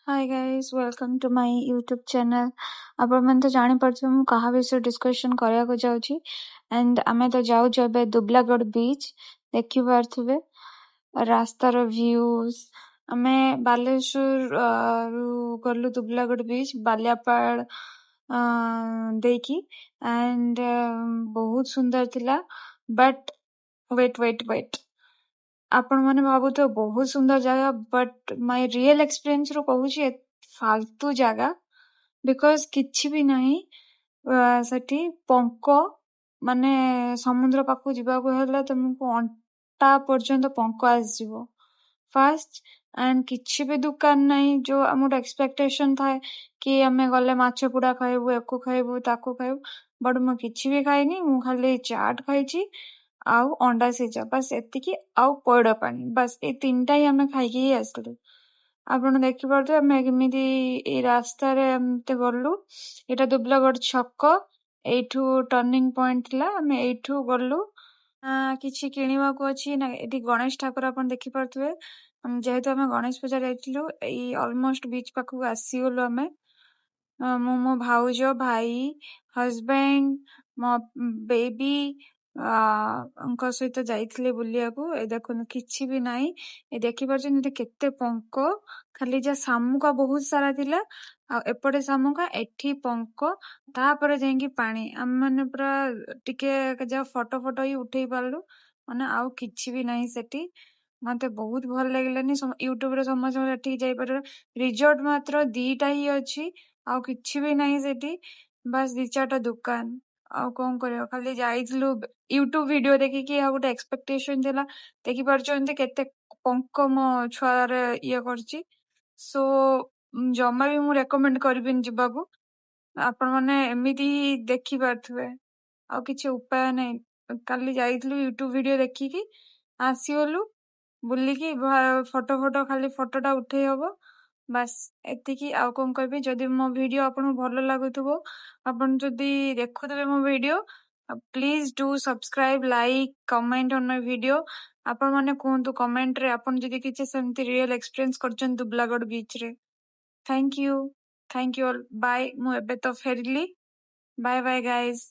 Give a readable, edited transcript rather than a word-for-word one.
Hi guys welcome to my YouTube channel. आपण मन तो जानी पड़छ मु कहा विषय डिस्कशन करिया को जाउची एंड आमे तो जाउछ एबे दुबलागढ़ बीच देखि पारथुबे रास्तार व्यूज। आमे बालेश्वर रु गलु दुबलागढ़ बीच बालियापाड़ देखी एंड बहुत सुंदर थिला। बट वेट आपण माने भाबुतो बहुत सुंदर जगह बट माय रियल एक्सपीरियंस रो कहूची फालतू जगह बिकॉज किछि भी नाही सेठी पंक माने समुद्र पाखु जिबाको हेला तुमको अंटा पर्यंत पंक आसीबो फास्ट एंड किछि भी दुकान नाही जो हमर एक्सपेक्टेशन थाए कि आमे गले माछ पुडा खाइबो एको खाइबो ताको खाइबो बट मु किछि भी खाइनी मु खाली चाट खाइची आउ अंडा सिझा बस एतिकी आउ पयड़ पानी बस ए तीनटा ही आमे खाइकी ही आसलु। आपण देखि पारथु आमे केमिति ए रास्ता रे एमते गलु एटा दुबलागढ़ छक एठू टर्निंग पॉइंट थिला आमे एठू गलु किछि किनिबाको अछि ना एठी गणेश ठाकुर आपण देखि पारथुवे जेहेतु आमे गणेश पूजा जाइथिलु एई ऑलमोस्ट बीच पाखु आसीगलु आमे मो भाउज भाई हस्बैंड मो बेबी उनका सहित जाइथिले बुलियाकू ए देखुन किछि भी नाही ए देखि पारछन एते केते पंक खाली जा सामुका बहुत सारा थिला आ एपटे सामुका एठी पंक तापरे जाईकी पानी हम माने पूरा टिके जा फोटो ही उठेई पारलु माने आउ किछि भी नाही सेठी मते बहुत भल लागलानी यूट्यूब रे समझ एठी जाई पर रिजॉर्ट मात्र दीटा ही अछि आउ किछि भी नाही सेठी बस दी चारटा दुकान आउ कोन करियो खाली जाइथलु यूट्यूब वीडियो देखि कि आ गोटे एक्सपेक्टेशन देला देखि पारछन्ते केते पंक मो छुआरे ये करछि सो जम्मा भी मु रेकमेंड करबिन जिबाकू आपण माने एमिति देखि पारथुवे आ किछि उपाय नै काली जाइथलु यूट्यूब वीडियो देखि कि आसीगलु बुलिकी फोटो खाली फोटोटा उठेई हबो बस एतिकी आउ कोन कहबी जदि मो वीडियो आपन भलो लागुथबो आपण जदि देखुथबे मो video please do subscribe like comment on my video आपण माने कोंतु कमेंट रे आपण जदि किछि सेमति रियल एक्सपीरियंस करछन दुबलागढ़ बीच रे थैंक यू ऑल बाय मु एबे तो फेरली बाय बाय गाइस।